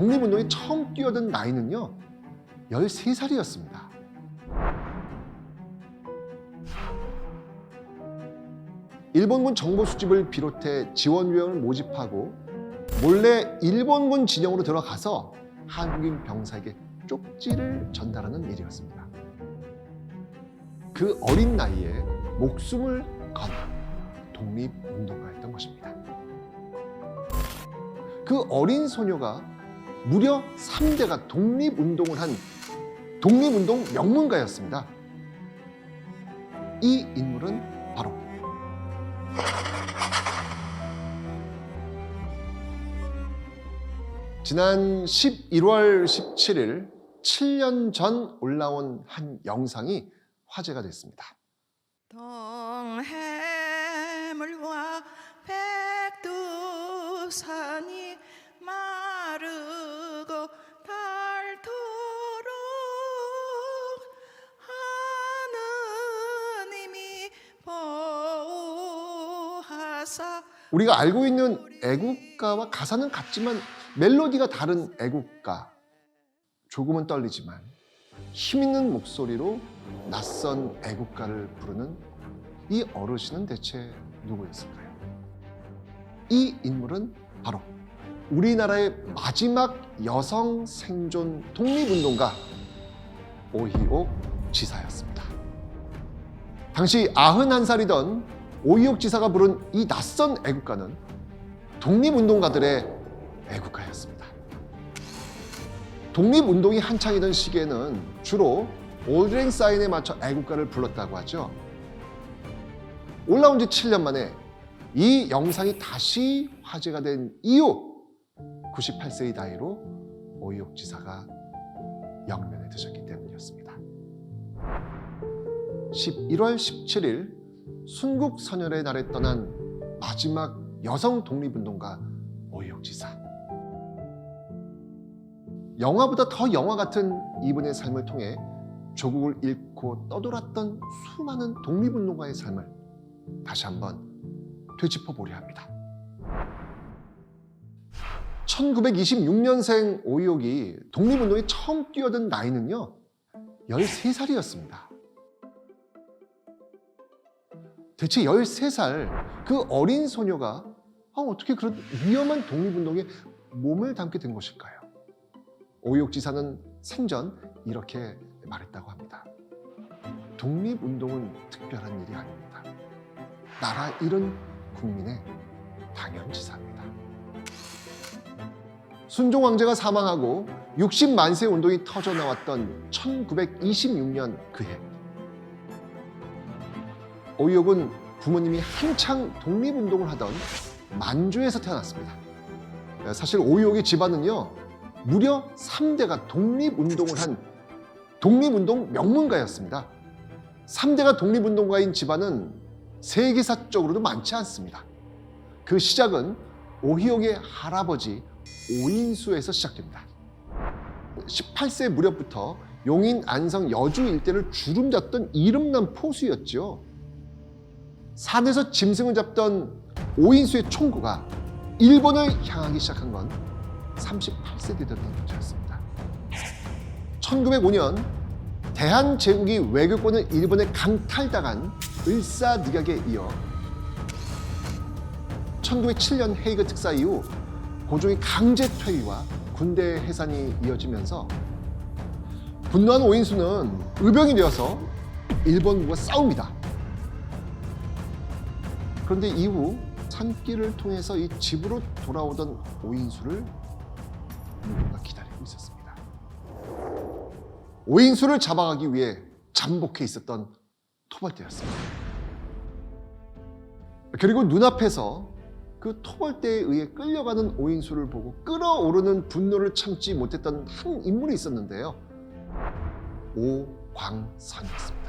독립운동에 처음 뛰어든 나이는요 13살이었습니다. 일본군 정보 수집을 비롯해 지원 요원을 모집하고 몰래 일본군 진영으로 들어가서 한국인 병사에게 쪽지를 전달하는 일이었습니다. 그 어린 나이에 목숨을 건 독립운동가였던 것입니다. 그 어린 소녀가 무려 3대가 독립운동을 한 독립운동 명문가였습니다. 이 인물은 바로 지난 11월 17일 7년 전 올라온 한 영상이 화제가 됐습니다. 동해물과 백두산이 마르고 닳도록 하느님이 보호하사. 우리가 알고 있는 애국가와 가사는 같지만 멜로디가 다른 애국가. 조금은 떨리지만 힘있는 목소리로 낯선 애국가를 부르는 이 어르신은 대체 누구였을까요? 이 인물은 바로 우리나라의 마지막 여성 생존 독립운동가 오희옥 지사였습니다. 당시 91살이던 오희옥 지사가 부른 이 낯선 애국가는 독립운동가들의 애국가였습니다. 독립운동이 한창이던 시기에는 주로 올드랭 사인에 맞춰 애국가를 불렀다고 하죠. 올라온 지 7년 만에 이 영상이 다시 화제가 된 이유, 98세의 나이로 오희옥 지사가 영면에 드셨기 때문이었습니다. 11월 17일 순국선열의 날에 떠난 마지막 여성 독립운동가 오희옥 지사. 영화보다 더 영화 같은 이분의 삶을 통해 조국을 잃고 떠돌았던 수많은 독립운동가의 삶을 다시 한번 되짚어보려 합니다. 1926년생 오희옥이 독립운동에 처음 뛰어든 나이는요 13살이었습니다. 대체 13살 그 어린 소녀가 어떻게 그런 위험한 독립운동에 몸을 담게 된 것일까요? 오희옥 지사는 생전 이렇게 말했다고 합니다. 독립운동은 특별한 일이 아닙니다. 나라 잃은 국민의 당연지사입니다. 순종 황제가 사망하고 60만 세 운동이 터져나왔던 1926년 그해, 오희옥은 부모님이 한창 독립운동을 하던 만주에서 태어났습니다. 사실 오희옥의 집안은요 무려 3대가 독립운동을 한 독립운동 명문가였습니다. 3대가 독립운동가인 집안은 세계사적으로도 많지 않습니다. 그 시작은 오희옥의 할아버지 오인수에서 시작됩니다. 18세 무렵부터 용인, 안성, 여주 일대를 주름잡던 이름난 포수였죠. 산에서 짐승을 잡던 오인수의 총구가 일본을 향하기 시작한 건 38세 되던 해였습니다. 1905년 대한제국이 외교권을 일본에 강탈당한 을사늑약에 이어 1907년 헤이그 특사 이후 고종의 강제 퇴위와 군대 해산이 이어지면서 분노한 오인수는 의병이 되어서 일본군과 싸웁니다. 그런데 이후 산길을 통해서 이 집으로 돌아오던 오인수를 누군가 기다리고 있었습니다. 오인수를 잡아가기 위해 잠복해 있었던 토벌대였습니다. 그리고 눈앞에서 그 토벌대에 의해 끌려가는 오인수를 보고 끓어오르는 분노를 참지 못했던 한 인물이 있었는데요. 오광선이었습니다.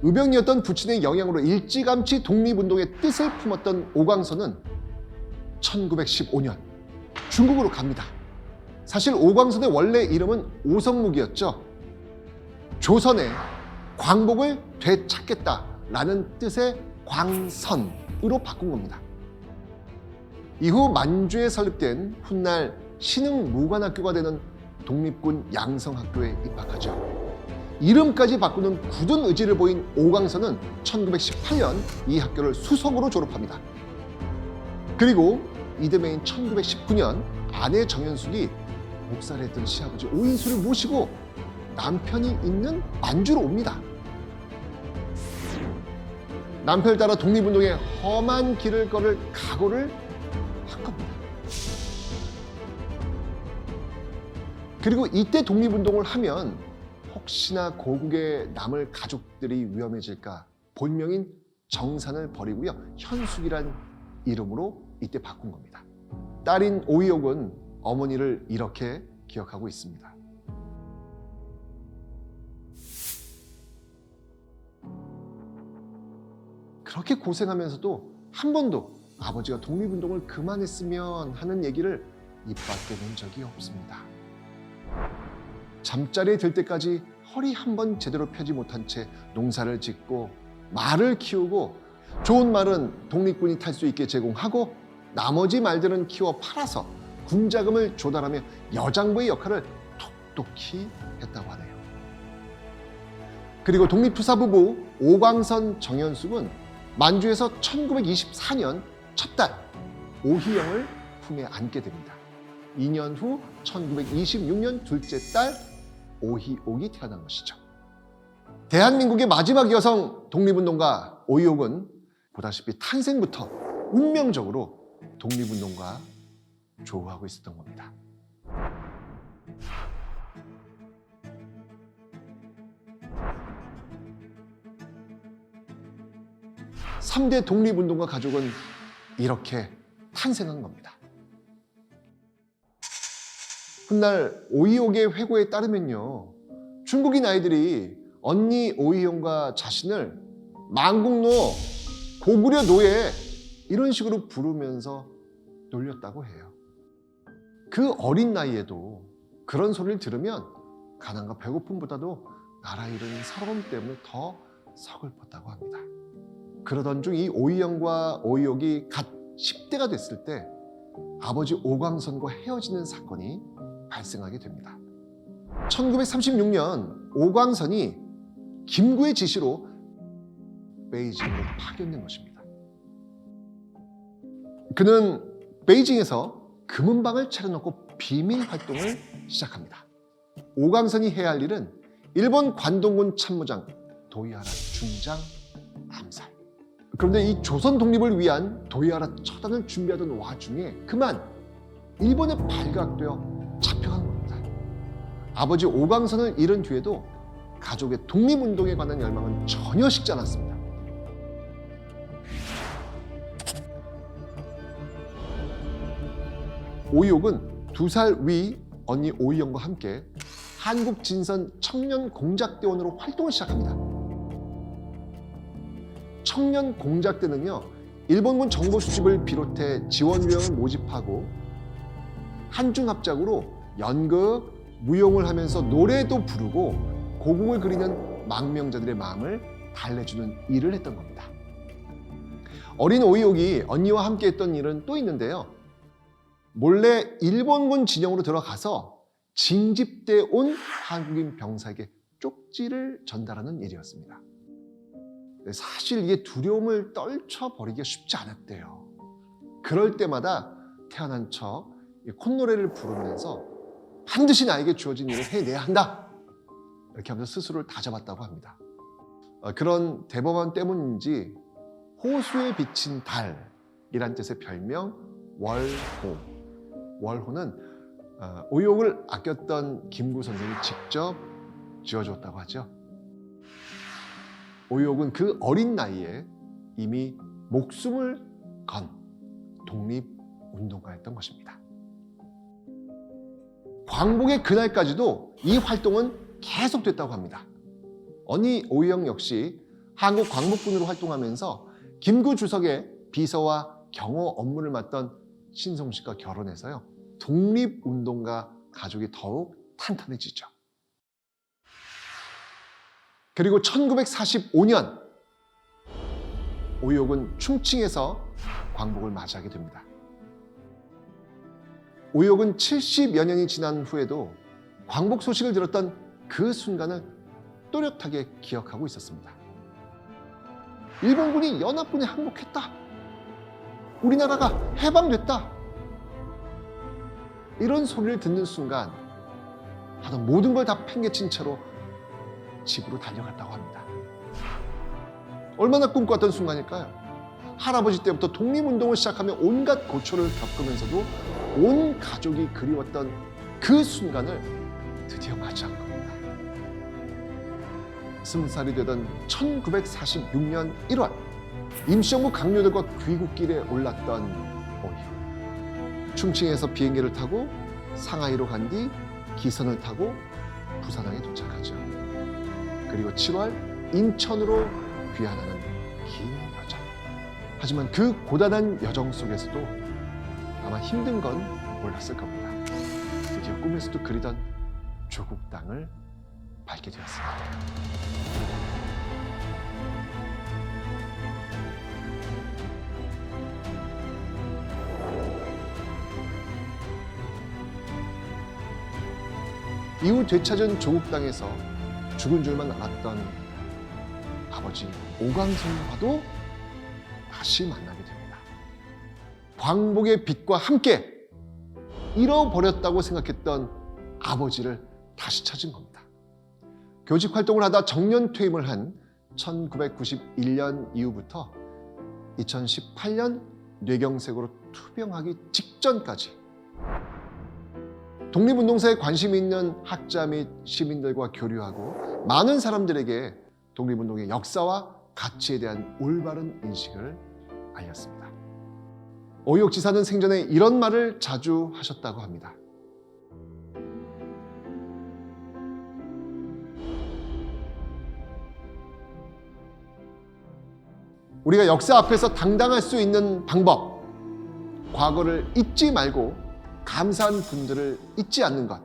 의병이었던 부친의 영향으로 일찌감치 독립운동의 뜻을 품었던 오광선은 1915년 중국으로 갑니다. 사실 오광선의 원래 이름은 오성묵이었죠. 조선의 광복을 되찾겠다라는 뜻의 광선으로 바꾼 겁니다. 이후 만주에 설립된 훗날 신흥무관학교가 되는 독립군 양성학교에 입학하죠. 이름까지 바꾸는 굳은 의지를 보인 오광선은 1918년 이 학교를 수석으로 졸업합니다. 그리고 이듬해인 1919년 아내 정현숙이 목사를 했던 시아버지 오인수를 모시고 남편이 있는 만주로 옵니다. 남편을 따라 독립운동의 험한 길을 걸을 각오를 한 겁니다. 그리고 이때 독립운동을 하면 혹시나 고국에 남을 가족들이 위험해질까 본명인 정산을 버리고요, 현숙이란 이름으로 이때 바꾼 겁니다. 딸인 오이옥은 어머니를 이렇게 기억하고 있습니다. 그렇게 고생하면서도 한 번도 아버지가 독립운동을 그만했으면 하는 얘기를 입 밖에 낸 적이 없습니다. 잠자리에 들 때까지 허리 한 번 제대로 펴지 못한 채 농사를 짓고 말을 키우고 좋은 말은 독립군이 탈 수 있게 제공하고 나머지 말들은 키워 팔아서 군자금을 조달하며 여장부의 역할을 톡톡히 했다고 하네요. 그리고 독립투사 부부 오광선 정현숙은 만주에서 1924년 첫 딸 오희영을 품에 안게 됩니다. 2년 후 1926년 둘째 딸 오희옥이 태어난 것이죠. 대한민국의 마지막 여성 독립운동가 오희옥은 보다시피 탄생부터 운명적으로 독립운동과 조우하고 있었던 겁니다. 삼 대 독립운동가 가족은 이렇게 탄생한 겁니다. 훗날 오이옥의 회고에 따르면요, 중국인 아이들이 언니 오이영과 자신을 망국노, 고구려 노예 이런 식으로 부르면서 놀렸다고 해요. 그 어린 나이에도 그런 소리를 들으면 가난과 배고픔보다도 나라 잃은 서러움 때문에 더 서글펐다고 합니다. 그러던 중 이 오이영과 오이옥이 갓 10대가 됐을 때 아버지 오광선과 헤어지는 사건이 발생하게 됩니다. 1936년 오광선이 김구의 지시로 베이징으로 파견된 것입니다. 그는 베이징에서 금은방을 차려놓고 비밀 활동을 시작합니다. 오광선이 해야 할 일은 일본 관동군 참모장 도이하라 중장 암살. 그런데 이 조선 독립을 위한 도이하라 처단을 준비하던 와중에 그만 일본에 발각되어 잡혀간 겁니다. 아버지 오광선을 잃은 뒤에도 가족의 독립운동에 관한 열망은 전혀 식지 않았습니다. 오이옥은 2살 위 언니 오이영과 함께 한국진선 청년공작대원으로 활동을 시작합니다. 청년공작대는요, 일본군 정보 수집을 비롯해 지원 요양을 모집하고 한중합작으로 연극, 무용을 하면서 노래도 부르고 고궁을 그리는 망명자들의 마음을 달래주는 일을 했던 겁니다. 어린 오이옥이 언니와 함께 했던 일은 또 있는데요. 몰래 일본군 진영으로 들어가서 징집돼 온 한국인 병사에게 쪽지를 전달하는 일이었습니다. 사실 이게 두려움을 떨쳐버리기가 쉽지 않았대요. 그럴 때마다 태어난 척 콧노래를 부르면서 반드시 나에게 주어진 일을 해내야 한다, 이렇게 하면서 스스로를 다잡았다고 합니다. 그런 대범함 때문인지 호수에 비친 달이란 뜻의 별명 월호. 월호는 오이옥을 아꼈던 김구 선생이 직접 지어줬다고 하죠. 오이옥은 그 어린 나이에 이미 목숨을 건 독립운동가였던 것입니다. 광복의 그날까지도 이 활동은 계속됐다고 합니다. 언니 오이영 역시 한국 광복군으로 활동하면서 김구 주석의 비서와 경호 업무를 맡던 신송 씨가 결혼해서요, 독립운동가 가족이 더욱 탄탄해지죠. 그리고 1945년 오이옥은 충칭에서 광복을 맞이하게 됩니다. 오욕은 70여 년이 지난 후에도 광복 소식을 들었던 그 순간을 또렷하게 기억하고 있었습니다. 일본군이 연합군에 항복했다. 우리나라가 해방됐다. 이런 소리를 듣는 순간 하던 모든 걸 다 팽개친 채로 집으로 달려갔다고 합니다. 얼마나 꿈꿨던 순간일까요? 할아버지 때부터 독립운동을 시작하며 온갖 고초를 겪으면서도 온 가족이 그리웠던 그 순간을 드디어 맞이한 겁니다. 20살이 되던 1946년 1월 임시정부 강요들과 귀국길에 올랐던 오이오. 충칭에서 비행기를 타고 상하이로 간 뒤 기선을 타고 부산항에 도착하죠. 그리고 7월 인천으로 귀환하는 긴 여정. 하지만 그 고단한 여정 속에서도 아마 힘든 건 몰랐을 겁니다. 드디어 꿈에서도 그리던 조국 땅을 밟게 되었습니다. 이후 되찾은 조국 땅에서 죽은 줄만 알았던 아버지 오광선과도 다시 만나게 됩니다. 광복의 빛과 함께 잃어버렸다고 생각했던 아버지를 다시 찾은 겁니다. 교직 활동을 하다 정년 퇴임을 한 1991년 이후부터 2018년 뇌경색으로 투병하기 직전까지 독립운동사에 관심이 있는 학자 및 시민들과 교류하고 많은 사람들에게 독립운동의 역사와 가치에 대한 올바른 인식을 알렸습니다. 오희옥 지사는 생전에 이런 말을 자주 하셨다고 합니다. 우리가 역사 앞에서 당당할 수 있는 방법, 과거를 잊지 말고 감사한 분들을 잊지 않는 것,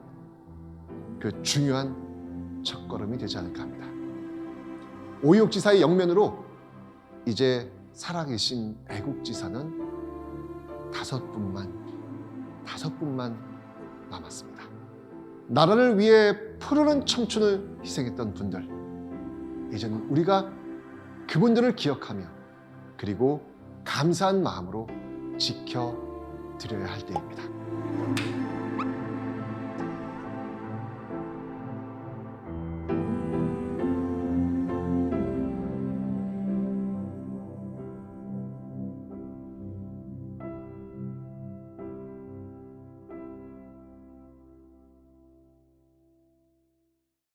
그 중요한 첫걸음이 되지 않을까 합니다. 오희옥 지사의 영면으로 이제 살아계신 애국지사는 다섯 분만 남았습니다. 나라를 위해 푸르른 청춘을 희생했던 분들, 이제는 우리가 그분들을 기억하며 그리고 감사한 마음으로 지켜드려야 할 때입니다.